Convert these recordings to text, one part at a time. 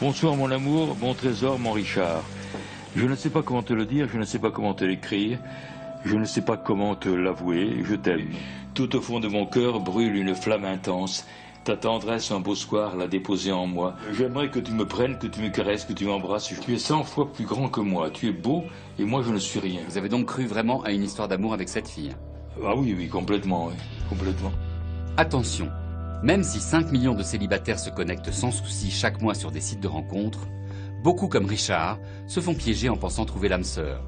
Bonsoir mon amour, mon trésor, mon Richard. Je ne sais pas comment te le dire, je ne sais pas comment te l'écrire, je ne sais pas comment te l'avouer, je t'aime. Tout au fond de mon cœur brûle une flamme intense. Ta tendresse, un beau soir, l'a déposée en moi. J'aimerais que tu me prennes, que tu me caresses, que tu m'embrasses. Tu es 100 fois plus grand que moi. Tu es beau et moi je ne suis rien. Vous avez donc cru vraiment à une histoire d'amour avec cette fille? Ah oui, oui, complètement, oui. Complètement. Attention, même si 5 millions de célibataires se connectent sans souci chaque mois sur des sites de rencontres, beaucoup comme Richard se font piéger en pensant trouver l'âme sœur.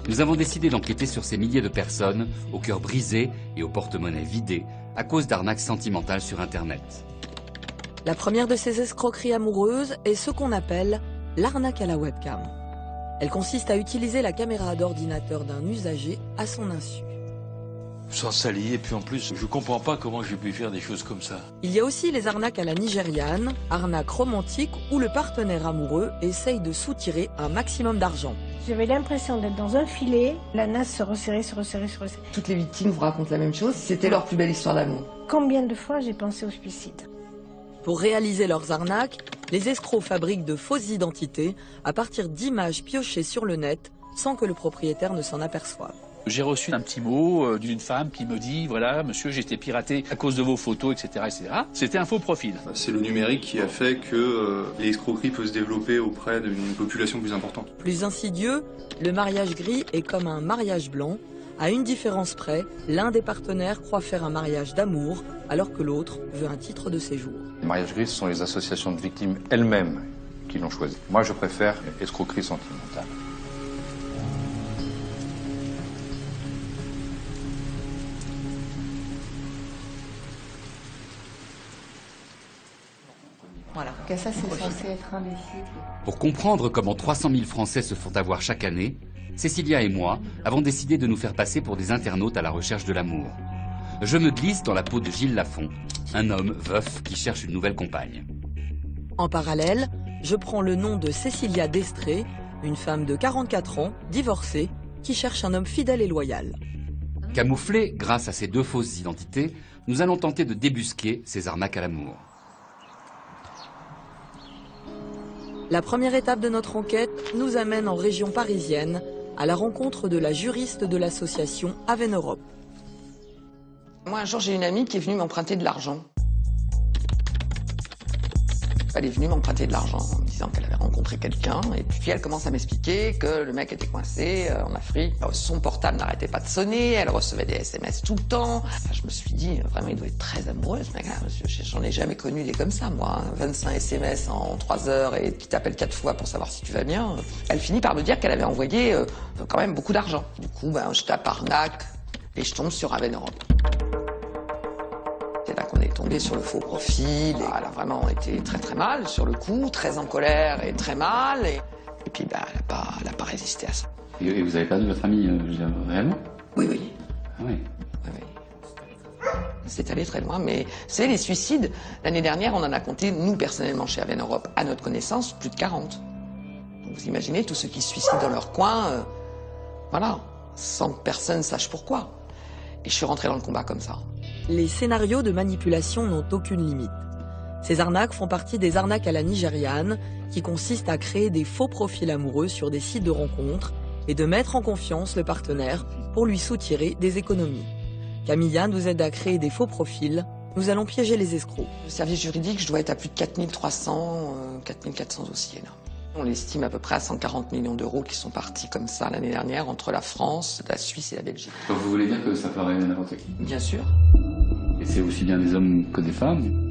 Nous avons décidé d'enquêter sur ces milliers de personnes au cœur brisé et au porte-monnaie vidé à cause d'arnaques sentimentales sur Internet. La première de ces escroqueries amoureuses est ce qu'on appelle l'arnaque à la webcam. Elle consiste à utiliser la caméra d'ordinateur d'un usager à son insu. Sans salir, et puis en plus, je comprends pas comment j'ai pu faire des choses comme ça. Il y a aussi les arnaques à la nigériane, arnaques romantiques où le partenaire amoureux essaye de soutirer un maximum d'argent. J'avais l'impression d'être dans un filet, la nasse se resserrait, se resserrait, se resserrait. Toutes les victimes vous racontent la même chose, c'était leur plus belle histoire d'amour. Combien de fois j'ai pensé au suicide? Pour réaliser leurs arnaques, les escrocs fabriquent de fausses identités à partir d'images piochées sur le net sans que le propriétaire ne s'en aperçoive. J'ai reçu un petit mot d'une femme qui me dit « Voilà, monsieur, j'ai été piraté à cause de vos photos, etc. etc. » C'était un faux profil. C'est le numérique qui a fait que l'escroquerie peut se développer auprès d'une population plus importante. Plus insidieux, le mariage gris est comme un mariage blanc. À une différence près, l'un des partenaires croit faire un mariage d'amour alors que l'autre veut un titre de séjour. Les mariages gris, ce sont les associations de victimes elles-mêmes qui l'ont choisi. Moi, je préfère escroquerie sentimentale. Voilà, ça c'est censé être un des sites. Pour comprendre comment 300 000 Français se font avoir chaque année, Cécilia et moi avons décidé de nous faire passer pour des internautes à la recherche de l'amour. Je me glisse dans la peau de Gilles Lafont, un homme veuf qui cherche une nouvelle compagne. En parallèle, je prends le nom de Cécilia Destré, une femme de 44 ans, divorcée, qui cherche un homme fidèle et loyal. Camouflés grâce à ces deux fausses identités, nous allons tenter de débusquer ces arnaques à l'amour. La première étape de notre enquête nous amène en région parisienne, à la rencontre de la juriste de l'association Aven Europe. Moi, un jour, j'ai une amie qui est venue m'emprunter de l'argent. Elle est venue m'emprunter de l'argent en me disant qu'elle avait rencontré quelqu'un. Et puis, elle commence à m'expliquer que le mec était coincé en Afrique. Son portable n'arrêtait pas de sonner. Elle recevait des SMS tout le temps. Je me suis dit, vraiment, il doit être très amoureux, ce mec-là. J'en ai jamais connu des comme ça, moi. 25 SMS en 3 heures et qui t'appelle 4 fois pour savoir si tu vas bien. Elle finit par me dire qu'elle avait envoyé quand même beaucoup d'argent. Du coup, je tape arnaque et je tombe sur Aven Europe. C'est là qu'on est tombé sur le faux profil. Et elle a vraiment été très très mal sur le coup, très en colère et très mal. Et puis elle n'a pas résisté à ça. Et vous avez perdu votre amie, réellement? Oui, oui. Ah oui. Oui, oui. C'est allé très loin, mais c'est les suicides. L'année dernière, on en a compté, nous personnellement chez Aven Europe, à notre connaissance, plus de 40. Donc vous imaginez tous ceux qui se suicident dans leur coin, voilà, sans que personne sache pourquoi. Et je suis rentrée dans le combat comme ça. Les scénarios de manipulation n'ont aucune limite. Ces arnaques font partie des arnaques à la nigériane, qui consistent à créer des faux profils amoureux sur des sites de rencontres et de mettre en confiance le partenaire pour lui soutirer des économies. Camilla nous aide à créer des faux profils. Nous allons piéger les escrocs. Le service juridique, je dois être à plus de 4300, 4400 dossiers là. On l'estime à peu près à 140 millions d'euros qui sont partis comme ça l'année dernière entre la France, la Suisse et la Belgique. Donc vous voulez dire que ça peut arriver à n'importe qui? Bien sûr. Et c'est aussi bien des hommes que des femmes?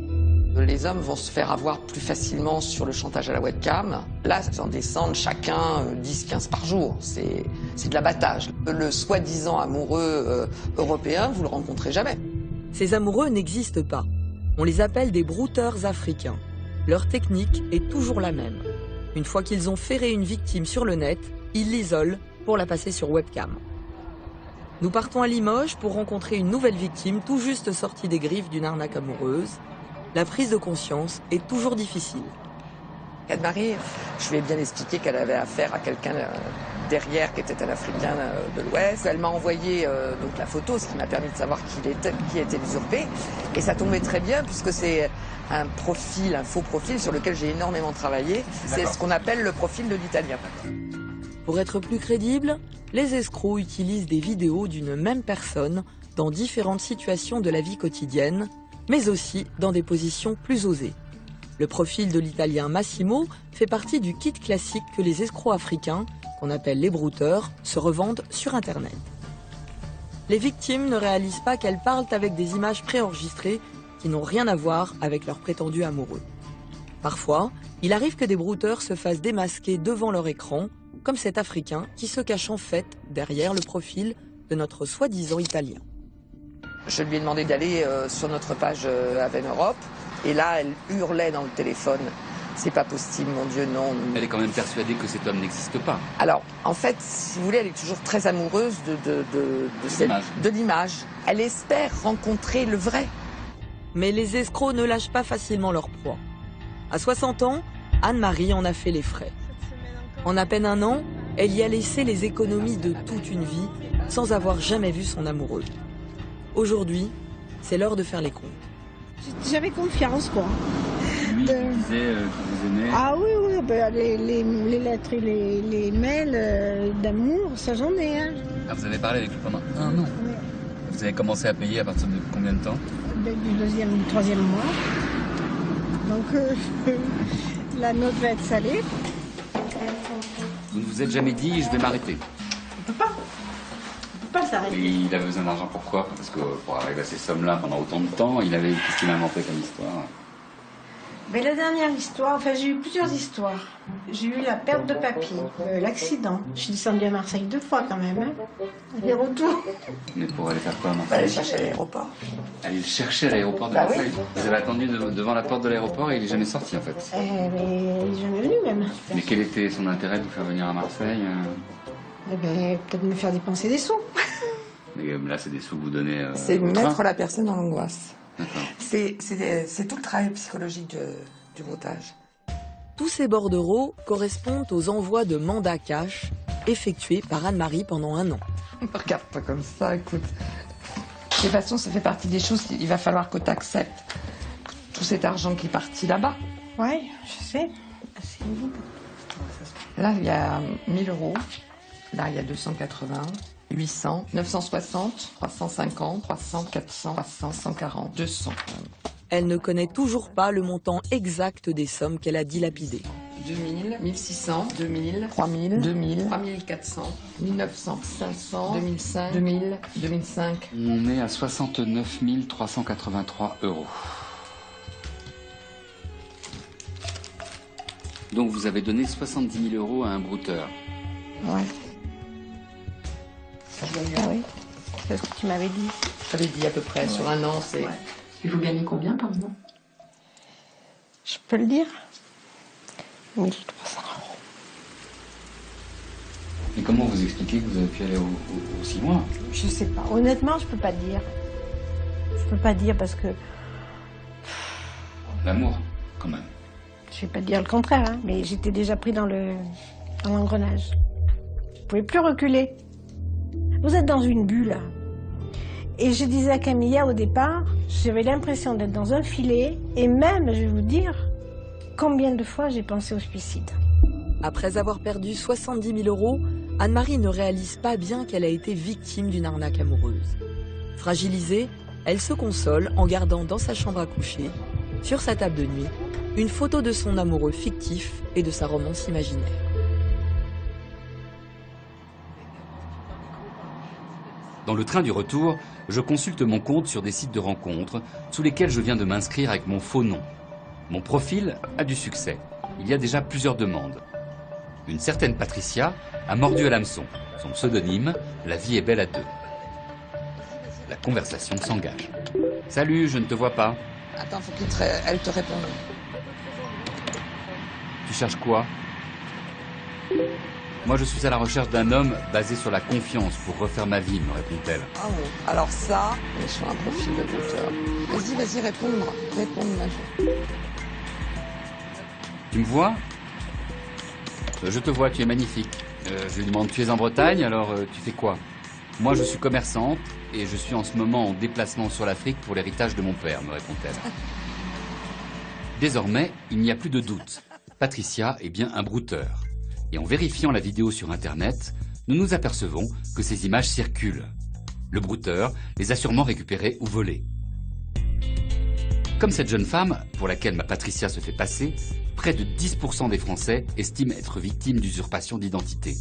Les hommes vont se faire avoir plus facilement sur le chantage à la webcam. Là, ils en descendent chacun 10-15 par jour. C'est de l'abattage. Le soi-disant amoureux européen, vous le rencontrez jamais. Ces amoureux n'existent pas. On les appelle des brouteurs africains. Leur technique est toujours la même. Une fois qu'ils ont ferré une victime sur le net, ils l'isolent pour la passer sur webcam. Nous partons à Limoges pour rencontrer une nouvelle victime tout juste sortie des griffes d'une arnaque amoureuse. La prise de conscience est toujours difficile. Anne-Marie, je lui ai bien expliqué qu'elle avait affaire à quelqu'un derrière, qui était un Africain de l'Ouest. Elle m'a envoyé donc la photo, ce qui m'a permis de savoir qui était l'usurpé. Et ça tombait très bien, puisque c'est un profil, un faux profil sur lequel j'ai énormément travaillé. C'est ce qu'on appelle le profil de l'Italien. Pour être plus crédible, les escrocs utilisent des vidéos d'une même personne dans différentes situations de la vie quotidienne, mais aussi dans des positions plus osées. Le profil de l'Italien Massimo fait partie du kit classique que les escrocs africains, qu'on appelle les brouteurs, se revendent sur Internet. Les victimes ne réalisent pas qu'elles parlent avec des images préenregistrées qui n'ont rien à voir avec leurs prétendus amoureux. Parfois, il arrive que des brouteurs se fassent démasquer devant leur écran, comme cet Africain qui se cache en fait derrière le profil de notre soi-disant Italien. Je lui ai demandé d'aller sur notre page Aven Europe, et là, elle hurlait dans le téléphone. C'est pas possible, mon Dieu, non. Elle est quand même persuadée que cet homme n'existe pas. Alors, en fait, si vous voulez, elle est toujours très amoureuse de l'image. Elle espère rencontrer le vrai. Mais les escrocs ne lâchent pas facilement leur proie. À 60 ans, Anne-Marie en a fait les frais. En à peine un an, elle y a laissé les économies de toute une vie sans avoir jamais vu son amoureux. Aujourd'hui, c'est l'heure de faire les comptes. J'avais confiance, quoi. Lui, il disait que vous aimez. Ah oui, oui, ben, les lettres et les mails d'amour, ça j'en ai. Hein. Ah, vous avez parlé avec lui pendant un an. Oui. Vous avez commencé à payer à partir de combien de temps? Du deuxième, du troisième mois. Donc la note va être salée. Vous ne vous êtes jamais dit, je vais m'arrêter? On peut pas. Pas s'arrêter. Mais il avait besoin d'argent pourquoi? Parce que pour arriver à ces sommes-là pendant autant de temps, qu'est-ce qu'il a inventé comme histoire? Mais la dernière histoire, enfin j'ai eu plusieurs histoires. J'ai eu la perte de papy, l'accident. Je suis descendue à Marseille 2 fois quand même, hein. Aller-retour. Mais pour aller faire quoi, Marseille? Aller chercher à l'aéroport. Aller le chercher à l'aéroport de Bah Marseille. oui. Vous avez attendu devant la porte de l'aéroport et il n'est jamais sorti en fait. Mais il est jamais venu même. Mais quel était son intérêt de vous faire venir à Marseille? Eh ben, peut-être me faire dépenser des sous. Mais là, c'est des sous que vous donnez. C'est au train. mettre la personne dans l'angoisse. D'accord. C'est tout le travail psychologique du broutage. Tous ces bordereaux correspondent aux envois de mandats cash effectués par Anne-Marie pendant un an. Regarde pas comme ça, écoute. De toute façon, ça fait partie des choses qu'il va falloir que tu acceptes. Tout cet argent qui est parti là-bas. Ouais, je sais. Asseyez-vous. Là, il y a 1000 euros. Là, il y a 280, 800, 960, 350, 300, 400, 300, 140, 200. Elle ne connaît toujours pas le montant exact des sommes qu'elle a dilapidées. 2000, 1600, 2000, 3000, 2000, 3400, 1900, 500, 2005, 2000, 2005. On est à 69 383 euros. Donc vous avez donné 70 000 euros à un brouteur. Ouais. Ah oui, c'est ce que tu m'avais dit. Je t'avais dit à peu près, sur un an, c'est... Et vous gagnez combien par mois? Je peux le dire 1300 euros. Et comment vous expliquez que vous avez pu aller aussi loin? Je sais pas. Honnêtement, je peux pas dire. Je peux pas dire parce que... L'amour, quand même. Je vais pas dire le contraire, hein, mais j'étais déjà pris dans l'engrenage. Je pouvais plus reculer. Vous êtes dans une bulle. Et je disais à Camilla au départ, j'avais l'impression d'être dans un filet. Et même, je vais vous dire, combien de fois j'ai pensé au suicide. Après avoir perdu 70 000 euros, Anne-Marie ne réalise pas bien qu'elle a été victime d'une arnaque amoureuse. Fragilisée, elle se console en gardant dans sa chambre à coucher, sur sa table de nuit, une photo de son amoureux fictif et de sa romance imaginaire. Dans le train du retour, je consulte mon compte sur des sites de rencontres sous lesquels je viens de m'inscrire avec mon faux nom. Mon profil a du succès. Il y a déjà plusieurs demandes. Une certaine Patricia a mordu à l'hameçon. Son pseudonyme, La vie est belle à deux. La conversation s'engage. Salut, je ne te vois pas. Attends, faut qu'elle te réponde. Tu cherches quoi? Moi, je suis à la recherche d'un homme basé sur la confiance pour refaire ma vie, me répond-elle. Ah bon. Alors ça, on est sur un profil de brouteur. Vas-y, répondre. Répondre, Major. Tu me vois? Je te vois, tu es magnifique. Je lui demande, tu es en Bretagne, alors tu fais quoi? Moi, je suis commerçante et je suis en ce moment en déplacement sur l'Afrique pour l'héritage de mon père, me répond-elle. Désormais, il n'y a plus de doute. Patricia est bien un brouteur. Et en vérifiant la vidéo sur Internet, nous nous apercevons que ces images circulent. Le brouteur les a sûrement récupérées ou volées. Comme cette jeune femme, pour laquelle ma Patricia se fait passer, près de 10% des Français estiment être victimes d'usurpation d'identité.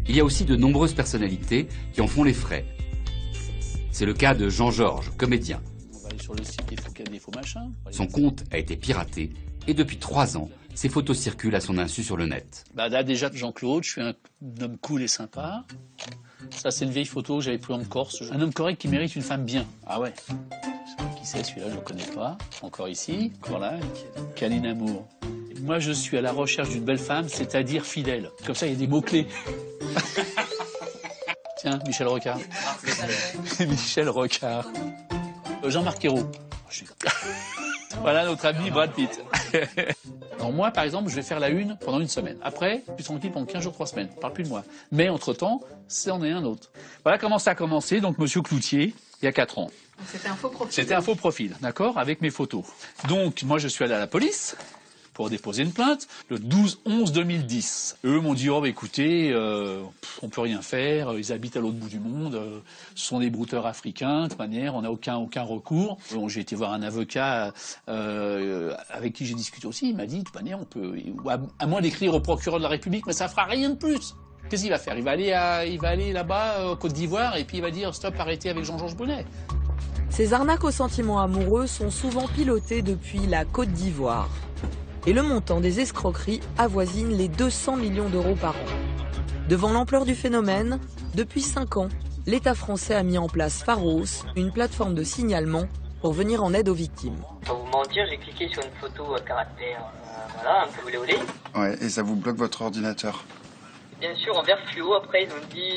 Il y a aussi de nombreuses personnalités qui en font les frais. C'est le cas de Jean-Georges, comédien. On va aller sur le site des faux machins. Son compte a été piraté et depuis 3 ans, ses photos circulent à son insu sur le net. Bah là, déjà, Jean-Claude, je suis un homme cool et sympa. Ça, c'est une vieille photo que j'avais pris en Corse. Un homme correct qui mérite une femme bien. Ah ouais. Qui c'est celui-là, je ne le connais pas. Encore ici, encore là, Câline Amour. Moi, je suis à la recherche d'une belle femme, c'est-à-dire fidèle. Comme ça, il y a des mots-clés. Tiens, Michel Rocard. Michel Rocard. Jean-Marc Ayrault. Voilà notre ami Brad Pitt. Alors moi, par exemple, je vais faire la une pendant une semaine. Après, je suis tranquille pendant 15 jours, 3 semaines. Je parle plus de moi. Mais entre-temps, c'en est un autre. Voilà comment ça a commencé. Donc, Monsieur Cloutier, il y a 4 ans. C'était un faux profil. C'était un faux profil, d'accord, avec mes photos. Donc, moi, je suis allé à la police pour déposer une plainte le 12/11/2010. Eux m'ont dit, oh, bah, écoutez, on peut rien faire, ils habitent à l'autre bout du monde, ce sont des brouteurs africains, de toute manière, on n'a aucun recours. Bon, j'ai été voir un avocat avec qui j'ai discuté aussi, il m'a dit, de toute manière, on peut, à moins d'écrire au procureur de la République, mais ça fera rien de plus. Qu'est-ce qu'il va faire? Il va aller là-bas, Côte d'Ivoire, et puis il va dire, stop, arrêtez avec Jean-Georges Bonnet. Ces arnaques aux sentiments amoureux sont souvent pilotées depuis la Côte d'Ivoire. Et le montant des escroqueries avoisine les 200 millions d'euros par an. Devant l'ampleur du phénomène, depuis 5 ans, l'État français a mis en place Pharos, une plateforme de signalement pour venir en aide aux victimes. Pour vous mentir, j'ai cliqué sur une photo à caractère, voilà, un peu olé olé. Ouais, et ça vous bloque votre ordinateur. Bien sûr, en vert fluo, après ils ont dit,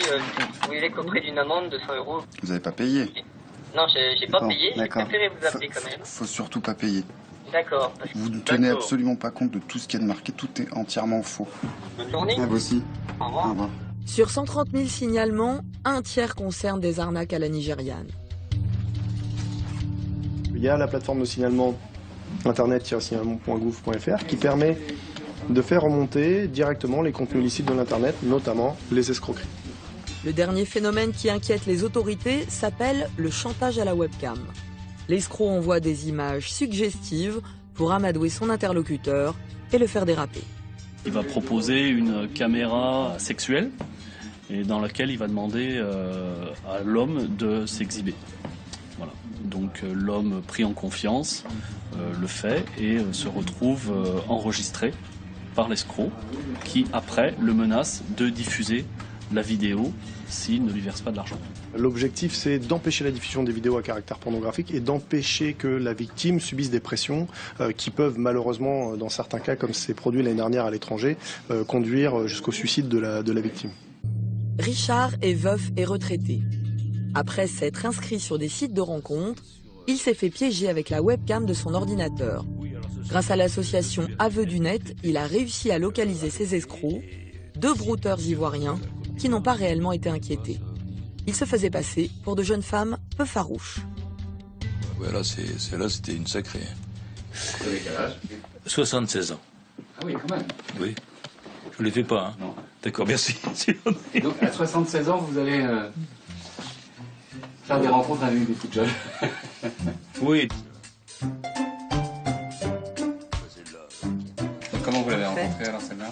vous n'êtes qu'auprès d'une amende de 100 euros. Vous n'avez pas payé? Non, j'ai pas payé, j'ai préféré vous appeler quand même. Faut surtout pas payer. D'accord. Vous ne tenez absolument pas compte de tout ce qu'il y a de marqué, tout est entièrement faux. Bonne journée. Ah, vous aussi. Au revoir. Au revoir. Sur 130 000 signalements, un tiers concerne des arnaques à la nigériane. Il y a la plateforme de signalement internet-signalement.gouv.fr qui permet de faire remonter directement les contenus licites de l'Internet, notamment les escroqueries. Le dernier phénomène qui inquiète les autorités s'appelle le chantage à la webcam. L'escroc envoie des images suggestives pour amadouer son interlocuteur et le faire déraper. Il va proposer une caméra sexuelle et dans laquelle il va demander à l'homme de s'exhiber. Voilà. Donc l'homme pris en confiance le fait et se retrouve enregistré par l'escroc qui après le menace de diffuser la vidéo s'il ne lui verse pas de l'argent. L'objectif, c'est d'empêcher la diffusion des vidéos à caractère pornographique et d'empêcher que la victime subisse des pressions qui peuvent malheureusement, dans certains cas, comme c'est produit l'année dernière à l'étranger, conduire jusqu'au suicide de la victime. Richard est veuf et retraité. Après s'être inscrit sur des sites de rencontres, il s'est fait piéger avec la webcam de son ordinateur. Grâce à l'association Aveux du Net, il a réussi à localiser ses escrocs, 2 brouteurs ivoiriens qui n'ont pas réellement été inquiétés. Il se faisait passer pour de jeunes femmes peu farouches. Ouais, là, c'était une sacrée. Vous avez quel âge? 76 ans. Ah oui, quand même. Oui. Je ne les fais pas, hein. Non. D'accord, merci. Donc, à 76 ans, vous allez faire des rencontres avec des petites jeunes. Oui. Comment vous l'avez rencontrée alors celle-là?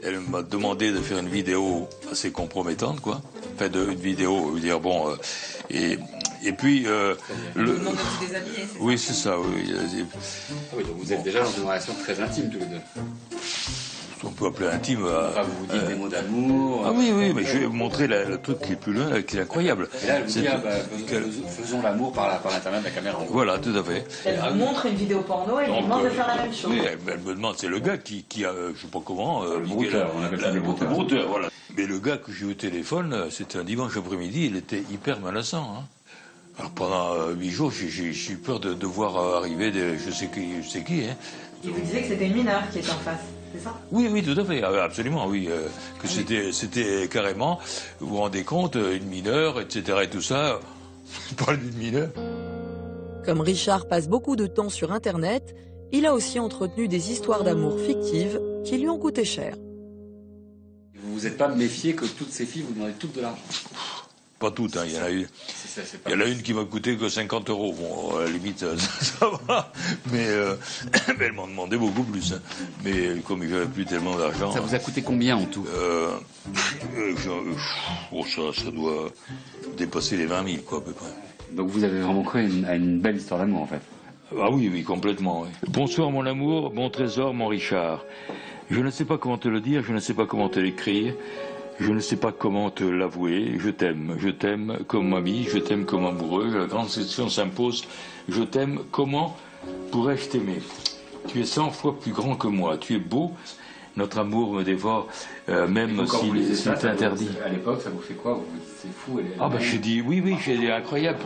Elle m'a demandé de faire une vidéo assez compromettante, quoi. Enfin, une vidéo, dire bon, et puis oui, c'est ça. Oui. Ah oui, donc vous êtes déjà dans une relation très intime tous les deux. On peut appeler intime. Enfin, vous vous dites des mots d'amour. Ah oui, mais je vais vous montrer le truc qui est plus loin, qui est incroyable. Et là, elle vous dit, faisons l'amour par l'internet de la caméra. Voilà, tout à fait. Elle vous montre une vidéo porno et elle vous demande de faire la même chose. Oui, elle me demande, c'est le gars qui a, je sais pas comment... le brouteur, on appelle ça le brouteur. Le brouteur, voilà. Mais le gars que j'ai eu au téléphone, c'était un dimanche après-midi, il était hyper menaçant. Hein. Alors pendant 8 jours, j'ai eu peur de voir arriver je sais qui. Hein. Et vous disiez que c'était une mineure qui était en face, c'est ça? Oui, tout à fait, absolument, oui. Que c'était carrément, vous vous rendez compte, une mineure, etc. et tout ça. Je parle d'une mineure. Comme Richard passe beaucoup de temps sur Internet, il a aussi entretenu des histoires d'amour fictives qui lui ont coûté cher. Vous vous êtes pas méfié que toutes ces filles vous demandent toutes de l'argent? Pas toutes, hein. Il y en a une qui m'a coûté que 50 €. Bon, à la limite, ça va. Mais elles m'ont demandé beaucoup plus. Hein. Mais comme j'avais plus tellement d'argent... Ça vous a coûté combien en tout? Ça doit dépasser les 20 000, quoi, à peu près. Donc vous avez vraiment cru à une belle histoire d'amour, en fait? Ah oui, complètement, oui. Bonsoir, mon amour, bon trésor, mon Richard. Je ne sais pas comment te le dire, je ne sais pas comment te l'écrire. Je ne sais pas comment te l'avouer, je t'aime comme ami, je t'aime comme amoureux, la grande question s'impose, je t'aime, comment pourrais-je t'aimer? Tu es 100 fois plus grand que moi, tu es beau, notre amour me dévore, même s'il est interdit. À l'époque, ça vous fait quoi? C'est fou. J'ai dit, oui, j'ai dit incroyable.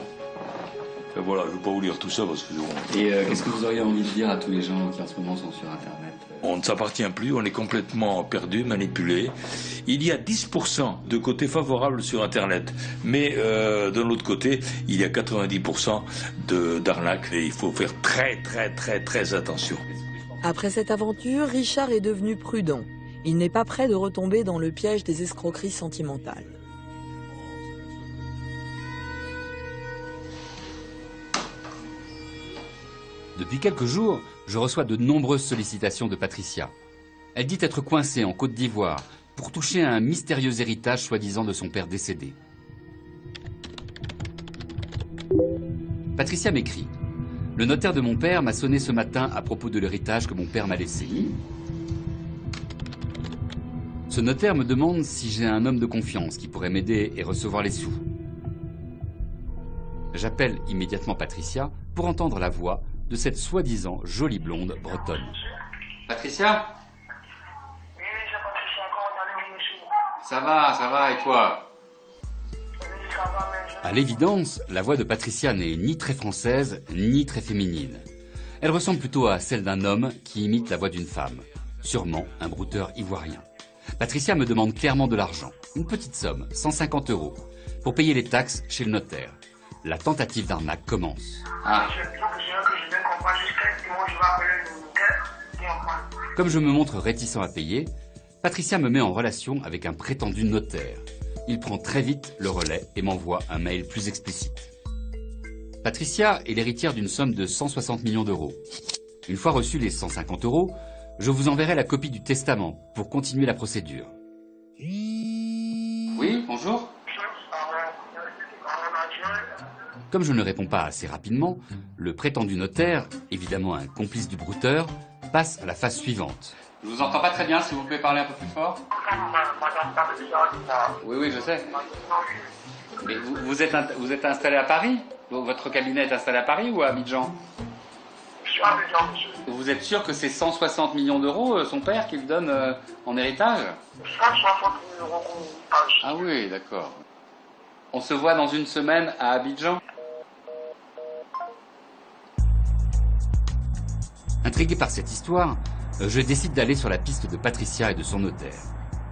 Et voilà, je ne vais pas vous lire tout ça parce que... Et qu'est-ce que vous auriez envie de dire à tous les gens qui en ce moment sont sur Internet? On ne s'appartient plus, on est complètement perdu, manipulé. Il y a 10% de côté favorable sur Internet, mais de l'autre côté, il y a 90% d'arnaques et il faut faire très attention. Après cette aventure, Richard est devenu prudent. Il n'est pas prêt de retomber dans le piège des escroqueries sentimentales. Depuis quelques jours, je reçois de nombreuses sollicitations de Patricia. Elle dit être coincée en Côte d'Ivoire pour toucher à un mystérieux héritage soi-disant de son père décédé. Patricia m'écrit: le notaire de mon père m'a sonné ce matin à propos de l'héritage que mon père m'a laissé. Ce notaire me demande si j'ai un homme de confiance qui pourrait m'aider et recevoir les sous. J'appelle immédiatement Patricia pour entendre la voix de cette soi-disant jolie blonde bretonne. Patricia? Oui, c'est Patricia, comment allez-vous, monsieur? Ça va, et toi? Oui, ça va, mais... À l'évidence, la voix de Patricia n'est ni très française, ni très féminine. Elle ressemble plutôt à celle d'un homme qui imite la voix d'une femme. Sûrement un brouteur ivoirien. Patricia me demande clairement de l'argent, une petite somme, 150 €, pour payer les taxes chez le notaire. La tentative d'arnaque commence. Comme je me montre réticent à payer, Patricia me met en relation avec un prétendu notaire. Il prend très vite le relais et m'envoie un mail plus explicite. Patricia est l'héritière d'une somme de 160 millions d'euros. Une fois reçus les 150 €, je vous enverrai la copie du testament pour continuer la procédure. Oui, bonjour. Comme je ne réponds pas assez rapidement, le prétendu notaire, évidemment un complice du brouteur, passe à la phase suivante. Je vous entends pas très bien, si vous pouvez parler un peu plus fort. Oui, je sais. Mais vous êtes installé à Paris? Votre cabinet est installé à Paris ou à Abidjan? Je suis à Abidjan, monsieur. Vous êtes sûr que c'est 160 millions d'euros, son père, qui lui donne en héritage? 160 000 € qu'on passe. Ah oui, d'accord. On se voit dans une semaine à Abidjan? Intrigué par cette histoire, je décide d'aller sur la piste de Patricia et de son notaire.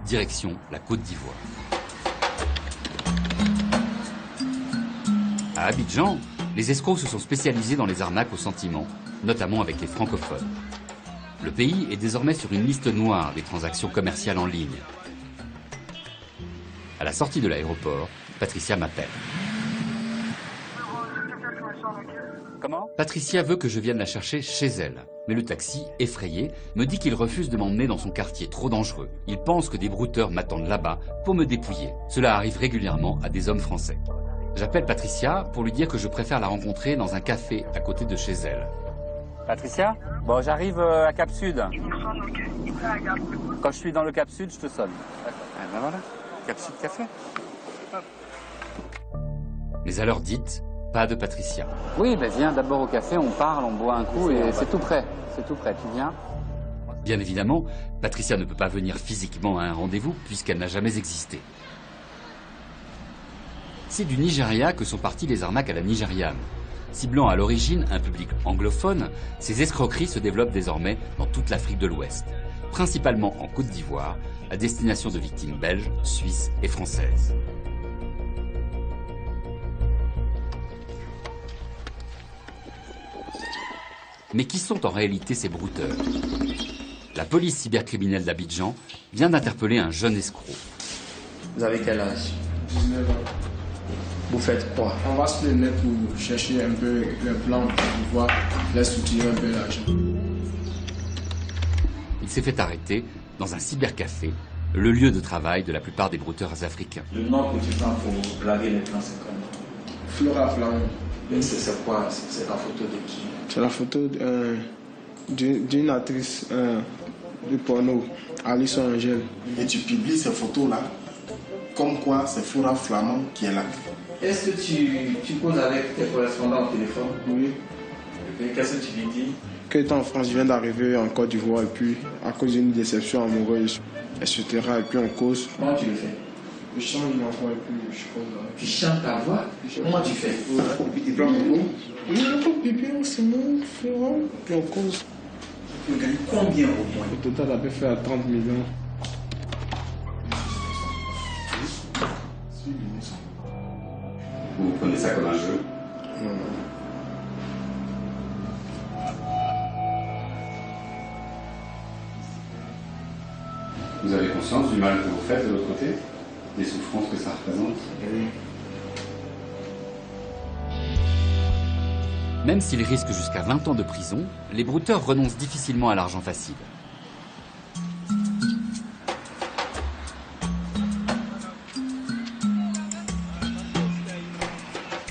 Direction la Côte d'Ivoire. À Abidjan, les escrocs se sont spécialisés dans les arnaques aux sentiments, notamment avec les francophones. Le pays est désormais sur une liste noire des transactions commerciales en ligne. À la sortie de l'aéroport, Patricia m'appelle. Comment? Patricia veut que je vienne la chercher chez elle. Mais le taxi, effrayé, me dit qu'il refuse de m'emmener dans son quartier trop dangereux. Il pense que des brouteurs m'attendent là-bas pour me dépouiller. Cela arrive régulièrement à des hommes français. J'appelle Patricia pour lui dire que je préfère la rencontrer dans un café à côté de chez elle. Patricia? Bon, j'arrive à Cap Sud. Quand je suis dans le Cap Sud, je te sonne. D'accord. Ah ben voilà, Cap Sud Café. Mais à l'heure dite, pas de Patricia. Oui, ben viens d'abord au café, on parle, on boit un coup et c'est tout prêt. C'est tout prêt, tu viens? Bien évidemment, Patricia ne peut pas venir physiquement à un rendez-vous puisqu'elle n'a jamais existé. C'est du Nigeria que sont parties les arnaques à la nigériane. Ciblant à l'origine un public anglophone, ces escroqueries se développent désormais dans toute l'Afrique de l'Ouest, principalement en Côte d'Ivoire, à destination de victimes belges, suisses et françaises. Mais qui sont en réalité ces brouteurs? La police cybercriminelle d'Abidjan vient d'interpeller un jeune escroc. Vous avez quel âge? 19 ans. Vous faites quoi? On va sur le net pour chercher un peu le plan pour pouvoir les structurer un peu l'argent. Il s'est fait arrêter dans un cybercafé, le lieu de travail de la plupart des brouteurs africains. Le nom que tu prends pour blaguer les plans, c'est quoi? Flora Flamand. C'est quoi? C'est la photo de qui? C'est la photo d'une actrice de porno, Alice Angel. Et tu publies ces photos-là, comme quoi c'est Flora Flamand qui est là. Est-ce que tu causes avec tes correspondants au téléphone? Oui. Et qu'est-ce que tu lui dis? Que étant en France, je viens d'arriver en Côte d'Ivoire et puis à cause d'une déception amoureuse, etc. Et puis on cause. Comment tu le fais? Je change ma voix et puis je cause. Tu chantes ta voix? Comment tu fais? Il prend mon nom. Oui, je pipi, c'est mon frère, puis on cause. Tu gagnes combien au moins? Au total, ça peut faire 30 millions. Vous prenez ça comme un jeu? Non. Vous avez conscience du mal que vous faites de l'autre côté? Des souffrances que ça représente? Oui. Même s'ils risquent jusqu'à 20 ans de prison, les brouteurs renoncent difficilement à l'argent facile.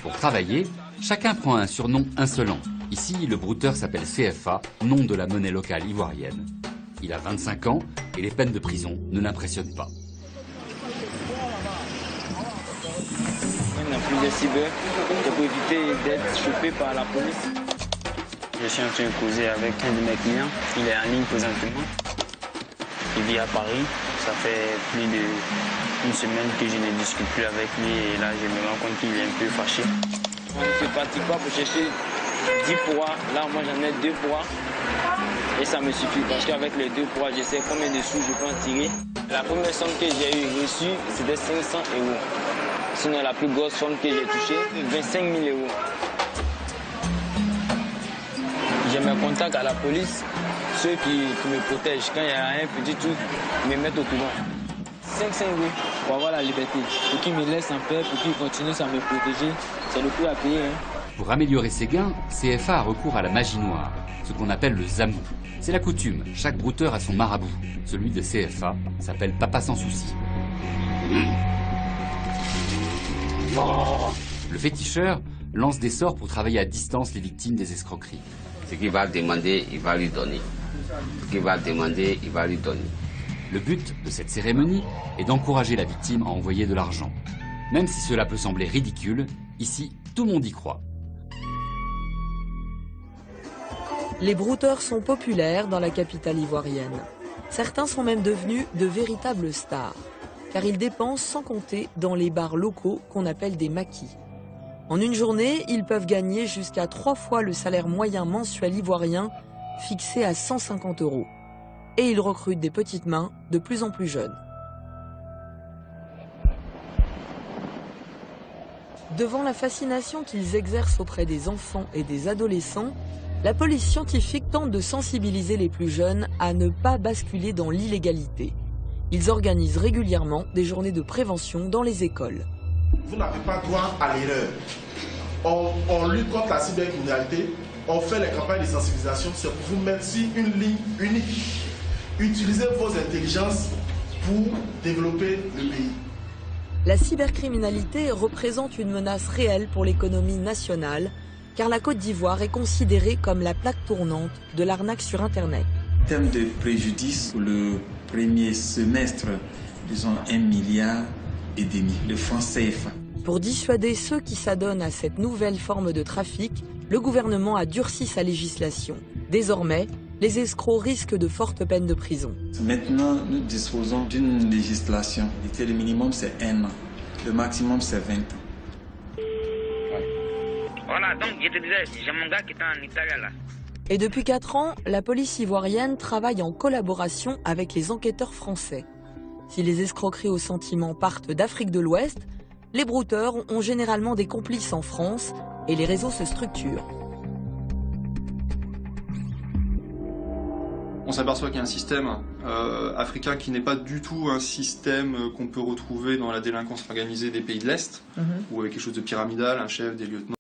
Pour travailler, chacun prend un surnom insolent. Ici, le brouteur s'appelle CFA, nom de la monnaie locale ivoirienne. Il a 25 ans et les peines de prison ne l'impressionnent pas. On a plusieurs cyber pour éviter d'être chopé par la police. Je suis en train de causer avec un de mes clients. Il est en ligne présentement. Il vit à Paris. Ça fait plus d'une semaine que je ne discute plus avec lui et là je me rends compte qu'il est un peu fâché. On ne se pratique pas pour chercher 10 poids. Là moi j'en ai 2 poids. Et ça me suffit parce qu'avec les 2 poids, je sais combien de sous je peux en tirer. La première somme que j'ai reçue, c'était 500 €. Sinon, la plus grosse somme que j'ai touchée, 25 000 €. J'ai mes contacts à la police, ceux qui me protègent. Quand il y a un petit truc, ils me mettent au courant. 500 € pour avoir la liberté, pour qu'ils me laissent en paix, pour qu'ils continuent à me protéger. C'est le prix à payer. Pour améliorer ses gains, CFA a recours à la magie noire, ce qu'on appelle le zamou. C'est la coutume, chaque brouteur a son marabout. Celui de CFA s'appelle Papa Sans Souci. Le féticheur lance des sorts pour travailler à distance les victimes des escroqueries. Ce qu'il va demander, il va lui donner. Ce qu'il va demander, il va lui donner. Le but de cette cérémonie est d'encourager la victime à envoyer de l'argent. Même si cela peut sembler ridicule, ici, tout le monde y croit. Les brouteurs sont populaires dans la capitale ivoirienne. Certains sont même devenus de véritables stars, car ils dépensent sans compter dans les bars locaux qu'on appelle des maquis. En une journée, ils peuvent gagner jusqu'à 3 fois le salaire moyen mensuel ivoirien, fixé à 150 €. Et ils recrutent des petites mains de plus en plus jeunes. Devant la fascination qu'ils exercent auprès des enfants et des adolescents, la police scientifique tente de sensibiliser les plus jeunes à ne pas basculer dans l'illégalité. Ils organisent régulièrement des journées de prévention dans les écoles. Vous n'avez pas droit à l'erreur. On lutte contre la cybercriminalité, on fait les campagnes de sensibilisation, c'est pour vous mettre sur une ligne unique. Utilisez vos intelligences pour développer le pays. La cybercriminalité représente une menace réelle pour l'économie nationale, car la Côte d'Ivoire est considérée comme la plaque tournante de l'arnaque sur Internet. En termes de préjudice, pour le premier semestre, disons 1,5 milliard de francs CFA. Pour dissuader ceux qui s'adonnent à cette nouvelle forme de trafic, le gouvernement a durci sa législation. Désormais, les escrocs risquent de fortes peines de prison. Maintenant, nous disposons d'une législation. Le minimum, c'est 1 an. Le maximum, c'est 20 ans. donc je te disais, j'ai mon gars qui est en Italie là. Et depuis 4 ans, la police ivoirienne travaille en collaboration avec les enquêteurs français. Si les escroqueries au sentiment partent d'Afrique de l'Ouest, les brouteurs ont généralement des complices en France et les réseaux se structurent. On s'aperçoit qu'il y a un système africain qui n'est pas du tout un système qu'on peut retrouver dans la délinquance organisée des pays de l'Est, où il y a quelque chose de pyramidal, un chef, des lieutenants.